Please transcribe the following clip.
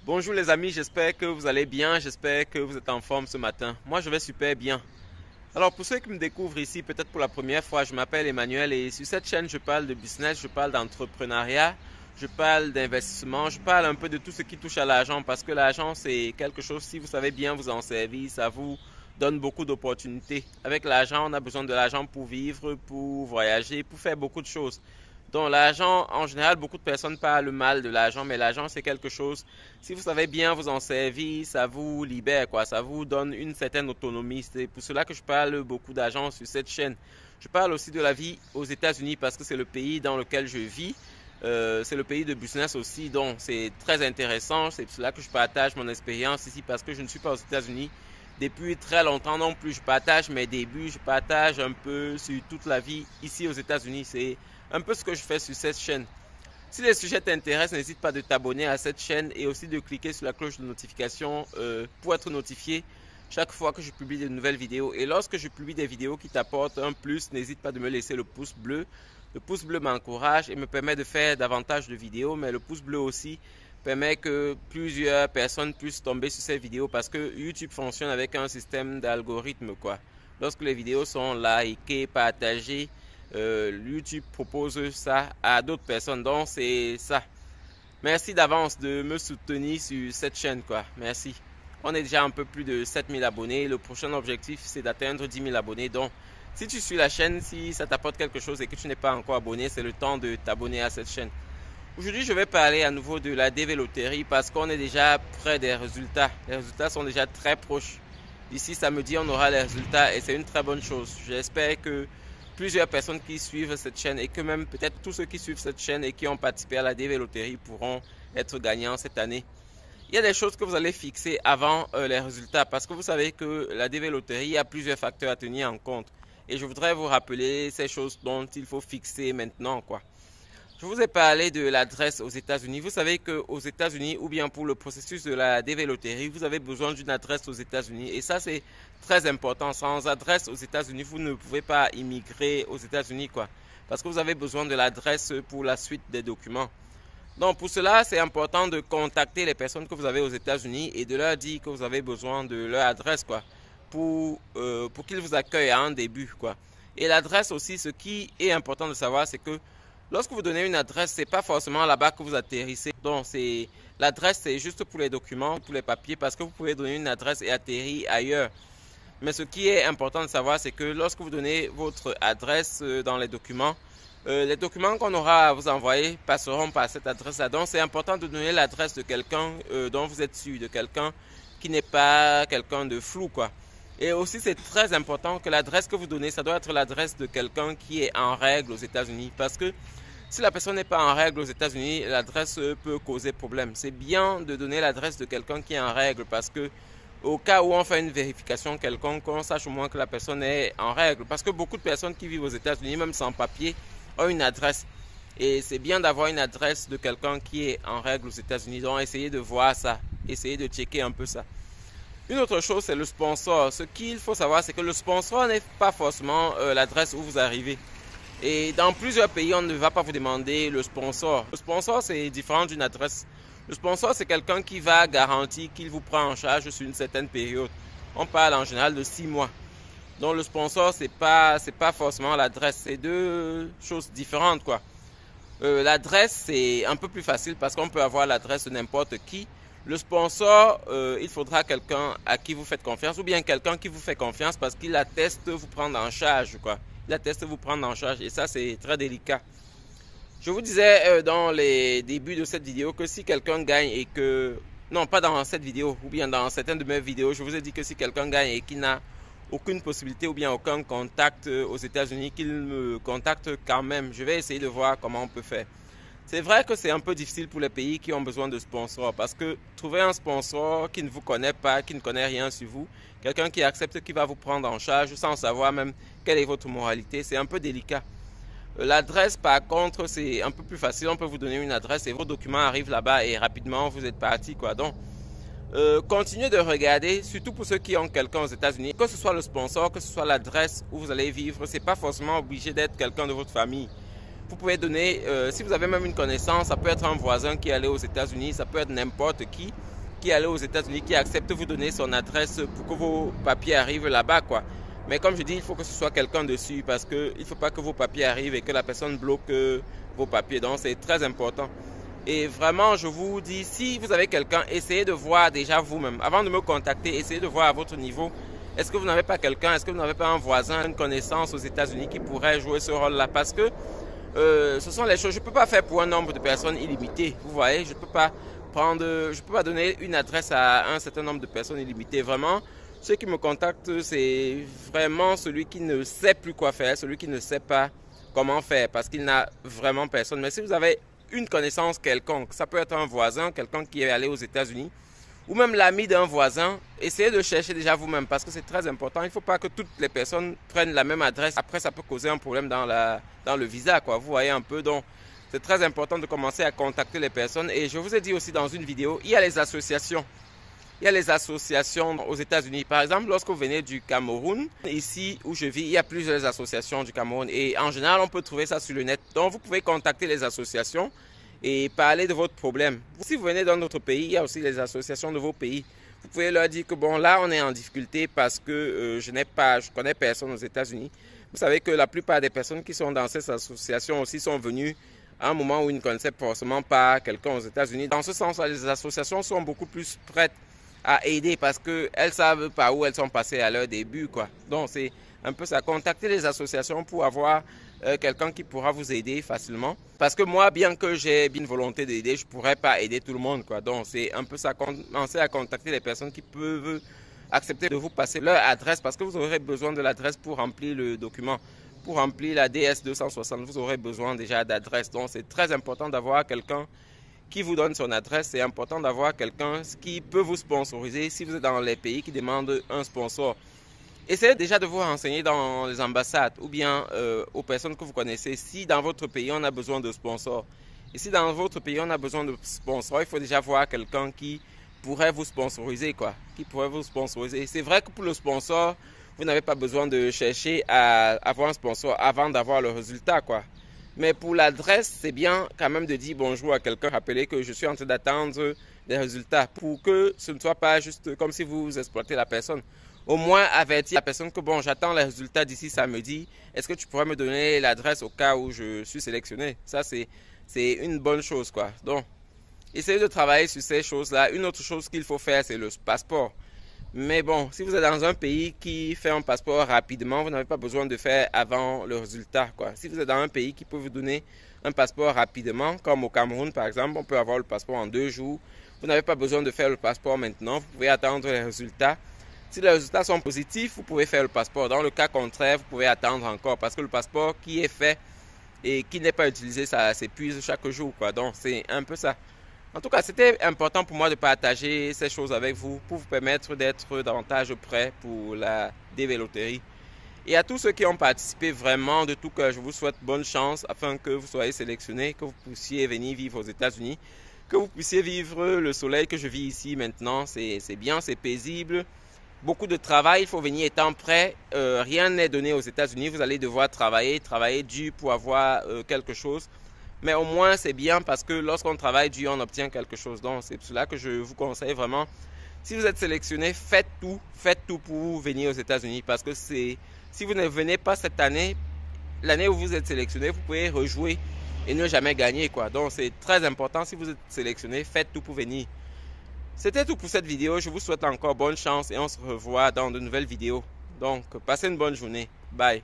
Bonjour les amis, j'espère que vous allez bien, j'espère que vous êtes en forme ce matin. Moi je vais super bien. Alors pour ceux qui me découvrent ici, peut-être pour la première fois, je m'appelle Emmanuel et sur cette chaîne je parle de business, je parle d'entrepreneuriat, je parle d'investissement, je parle un peu de tout ce qui touche à l'argent parce que l'argent c'est quelque chose, si vous savez bien vous en servir, ça vous donne beaucoup d'opportunités. Avec l'argent, on a besoin de l'argent pour vivre, pour voyager, pour faire beaucoup de choses. Donc l'argent, en général, beaucoup de personnes parlent mal de l'argent, mais l'argent c'est quelque chose, si vous savez bien vous en servir, ça vous libère, quoi, ça vous donne une certaine autonomie. C'est pour cela que je parle beaucoup d'argent sur cette chaîne. Je parle aussi de la vie aux États-Unis parce que c'est le pays dans lequel je vis. C'est le pays de business aussi, donc c'est très intéressant. C'est pour cela que je partage mon expérience ici parce que je ne suis pas aux États-Unis depuis très longtemps non plus. Je partage mes débuts, je partage un peu sur toute la vie ici aux États-Unis. C'est un peu ce que je fais sur cette chaîne. Si les sujets t'intéressent, n'hésite pas de t'abonner à cette chaîne et aussi de cliquer sur la cloche de notification pour être notifié chaque fois que je publie de nouvelles vidéos. Et lorsque je publie des vidéos qui t'apportent un plus, n'hésite pas de me laisser le pouce bleu. Le pouce bleu m'encourage et me permet de faire davantage de vidéos, mais le pouce bleu aussi permet que plusieurs personnes puissent tomber sur ces vidéos parce que YouTube fonctionne avec un système d'algorithme, quoi. Lorsque les vidéos sont likées, partagées, YouTube propose ça à d'autres personnes. Donc c'est ça. Merci d'avance de me soutenir sur cette chaîne, quoi. Merci. On est déjà un peu plus de 7000 abonnés. Le prochain objectif c'est d'atteindre 10 000 abonnés. Donc si tu suis la chaîne, si ça t'apporte quelque chose et que tu n'es pas encore abonné, c'est le temps de t'abonner à cette chaîne. Aujourd'hui, je vais parler à nouveau de la dévéloterie parce qu'on est déjà près des résultats. Les résultats sont déjà très proches. D'ici samedi, on aura les résultats et c'est une très bonne chose. J'espère que plusieurs personnes qui suivent cette chaîne et que même peut-être tous ceux qui suivent cette chaîne et qui ont participé à la dévéloterie pourront être gagnants cette année. Il y a des choses que vous allez fixer avant les résultats parce que vous savez que la dévéloterie, il y a plusieurs facteurs à tenir en compte. Et je voudrais vous rappeler ces choses dont il faut fixer maintenant, quoi. Je vous ai parlé de l'adresse aux États-Unis. Vous savez qu'aux États-Unis, ou bien pour le processus de la dévéloterie, vous avez besoin d'une adresse aux États-Unis. Et ça, c'est très important. Sans adresse aux États-Unis, vous ne pouvez pas immigrer aux États-Unis, quoi. Parce que vous avez besoin de l'adresse pour la suite des documents. Donc, pour cela, c'est important de contacter les personnes que vous avez aux États-Unis et de leur dire que vous avez besoin de leur adresse, quoi. Pour qu'ils vous accueillent à un début, quoi. Et l'adresse aussi, ce qui est important de savoir, c'est que lorsque vous donnez une adresse, c'est pas forcément là-bas que vous atterrissez. Donc, l'adresse, c'est juste pour les documents, pour les papiers, parce que vous pouvez donner une adresse et atterrir ailleurs. Mais ce qui est important de savoir, c'est que lorsque vous donnez votre adresse dans les documents qu'on aura à vous envoyer passeront par cette adresse-là. Donc, c'est important de donner l'adresse de quelqu'un dont vous êtes sûr, de quelqu'un qui n'est pas quelqu'un de flou, quoi. Et aussi, c'est très important que l'adresse que vous donnez, ça doit être l'adresse de quelqu'un qui est en règle aux États-Unis. Parce que si la personne n'est pas en règle aux États-Unis, l'adresse peut causer problème. C'est bien de donner l'adresse de quelqu'un qui est en règle parce que au cas où on fait une vérification quelconque, on sache au moins que la personne est en règle. Parce que beaucoup de personnes qui vivent aux États-Unis, même sans papier, ont une adresse. Et c'est bien d'avoir une adresse de quelqu'un qui est en règle aux États-Unis. Donc, essayez de voir ça. Essayez de checker un peu ça. Une autre chose, c'est le sponsor. Ce qu'il faut savoir, c'est que le sponsor n'est pas forcément l'adresse où vous arrivez. Et dans plusieurs pays, on ne va pas vous demander le sponsor. Le sponsor, c'est différent d'une adresse. Le sponsor, c'est quelqu'un qui va garantir qu'il vous prend en charge sur une certaine période. On parle en général de 6 mois. Donc le sponsor, c'est pas forcément l'adresse. C'est deux choses différentes, quoi. L'adresse, c'est un peu plus facile parce qu'on peut avoir l'adresse de n'importe qui. Le sponsor, il faudra quelqu'un à qui vous faites confiance ou bien quelqu'un qui vous fait confiance parce qu'il atteste vous prendre en charge, quoi. Il atteste vous prendre en charge et ça, c'est très délicat. Je vous disais dans les débuts de cette vidéo que si quelqu'un gagne et que... Non, pas dans cette vidéo ou bien dans certaines de mes vidéos, je vous ai dit que si quelqu'un gagne et qu'il n'a aucune possibilité ou bien aucun contact aux États-Unis, qu'il me contacte quand même. Je vais essayer de voir comment on peut faire. C'est vrai que c'est un peu difficile pour les pays qui ont besoin de sponsors parce que trouver un sponsor qui ne vous connaît pas, qui ne connaît rien sur vous, quelqu'un qui accepte, qui va vous prendre en charge sans savoir même quelle est votre moralité, c'est un peu délicat. L'adresse, par contre, c'est un peu plus facile. On peut vous donner une adresse et vos documents arrivent là-bas et rapidement vous êtes parti, quoi. Donc, continuez de regarder, surtout pour ceux qui ont quelqu'un aux États-Unis, que ce soit le sponsor, que ce soit l'adresse où vous allez vivre, c'est pas forcément obligé d'être quelqu'un de votre famille. Vous pouvez donner, si vous avez même une connaissance, ça peut être un voisin qui est allé aux États-Unis, ça peut être n'importe qui est allé aux États-Unis, qui accepte de vous donner son adresse pour que vos papiers arrivent là-bas, quoi. Mais comme je dis, il faut que ce soit quelqu'un dessus parce qu'il ne faut pas que vos papiers arrivent et que la personne bloque vos papiers. Donc, c'est très important. Et vraiment, je vous dis, si vous avez quelqu'un, essayez de voir déjà vous-même. Avant de me contacter, essayez de voir à votre niveau. Est-ce que vous n'avez pas quelqu'un, est-ce que vous n'avez pas un voisin, une connaissance aux États-Unis qui pourrait jouer ce rôle-là? Parce que ce sont les choses, je ne peux pas faire pour un nombre de personnes illimité. Vous voyez, je ne peux pas donner une adresse à un certain nombre de personnes illimitées. Vraiment, ceux qui me contactent, c'est vraiment celui qui ne sait plus quoi faire, celui qui ne sait pas comment faire parce qu'il n'a vraiment personne. Mais si vous avez une connaissance quelconque, ça peut être un voisin, quelqu'un qui est allé aux États-Unis, ou même l'ami d'un voisin, essayez de chercher déjà vous-même parce que c'est très important. Il ne faut pas que toutes les personnes prennent la même adresse. Après, ça peut causer un problème dans le visa, quoi. Vous voyez un peu, donc c'est très important de commencer à contacter les personnes. Et je vous ai dit aussi dans une vidéo, il y a les associations. Il y a les associations aux États-Unis. Par exemple, lorsque vous venez du Cameroun, ici où je vis, il y a plusieurs associations du Cameroun. Et en général, on peut trouver ça sur le net. Donc, vous pouvez contacter les associations et parler de votre problème. Si vous venez d'un autre pays, il y a aussi les associations de vos pays. Vous pouvez leur dire que bon, là, on est en difficulté parce que je connais personne aux États-Unis. Vous savez que la plupart des personnes qui sont dans ces associations aussi sont venues à un moment où ils ne connaissaient forcément pas quelqu'un aux États-Unis. Dans ce sens, les associations sont beaucoup plus prêtes à aider parce qu'elles savent par où elles sont passées à leur début, quoi. Donc, c'est un peu ça. Contactez les associations pour avoir quelqu'un qui pourra vous aider facilement. Parce que moi, bien que j'ai une volonté d'aider, je ne pourrais pas aider tout le monde, quoi. Donc, c'est un peu ça. Commencez à contacter les personnes qui peuvent accepter de vous passer leur adresse parce que vous aurez besoin de l'adresse pour remplir le document. Pour remplir la DS 260, vous aurez besoin déjà d'adresse. Donc, c'est très important d'avoir quelqu'un qui vous donne son adresse. C'est important d'avoir quelqu'un qui peut vous sponsoriser si vous êtes dans les pays qui demandent un sponsor. Essayez déjà de vous renseigner dans les ambassades ou bien aux personnes que vous connaissez. Si dans votre pays, on a besoin de sponsors. Et si dans votre pays, on a besoin de sponsors, il faut déjà voir quelqu'un qui pourrait vous sponsoriser, quoi. Qui pourrait vous sponsoriser. C'est vrai que pour le sponsor, vous n'avez pas besoin de chercher à avoir un sponsor avant d'avoir le résultat, quoi. Mais pour l'adresse, c'est bien quand même de dire bonjour à quelqu'un. Rappelez que je suis en train d'attendre des résultats pour que ce ne soit pas juste comme si vous exploitez la personne. Au moins avertir la personne que bon, j'attends les résultats d'ici samedi. Est-ce que tu pourrais me donner l'adresse au cas où je suis sélectionné? Ça, c'est une bonne chose, quoi. Donc, essayez de travailler sur ces choses-là. Une autre chose qu'il faut faire, c'est le passeport. Mais bon, si vous êtes dans un pays qui fait un passeport rapidement, vous n'avez pas besoin de faire avant le résultat, quoi. Si vous êtes dans un pays qui peut vous donner un passeport rapidement, comme au Cameroun par exemple, on peut avoir le passeport en 2 jours. Vous n'avez pas besoin de faire le passeport maintenant, vous pouvez attendre les résultats. Si les résultats sont positifs, vous pouvez faire le passeport. Dans le cas contraire, vous pouvez attendre encore parce que le passeport qui est fait et qui n'est pas utilisé, ça s'épuise chaque jour, quoi. Donc, c'est un peu ça. En tout cas, c'était important pour moi de partager ces choses avec vous pour vous permettre d'être davantage prêt pour la dévéloterie. Et à tous ceux qui ont participé vraiment de tout cœur, je vous souhaite bonne chance afin que vous soyez sélectionnés, que vous puissiez venir vivre aux États-Unis, que vous puissiez vivre le soleil que je vis ici maintenant. C'est bien, c'est paisible. Beaucoup de travail, il faut venir étant prêt. Rien n'est donné aux États-Unis. Vous allez devoir travailler dur pour avoir quelque chose. Mais au moins, c'est bien parce que lorsqu'on travaille dur, on obtient quelque chose. Donc, c'est pour cela que je vous conseille vraiment, si vous êtes sélectionné, faites tout pour venir aux États-Unis. Parce que si vous ne venez pas cette année, l'année où vous êtes sélectionné, vous pouvez rejouer et ne jamais gagner, quoi. Donc, c'est très important. Si vous êtes sélectionné, faites tout pour venir. C'était tout pour cette vidéo. Je vous souhaite encore bonne chance et on se revoit dans de nouvelles vidéos. Donc, passez une bonne journée. Bye.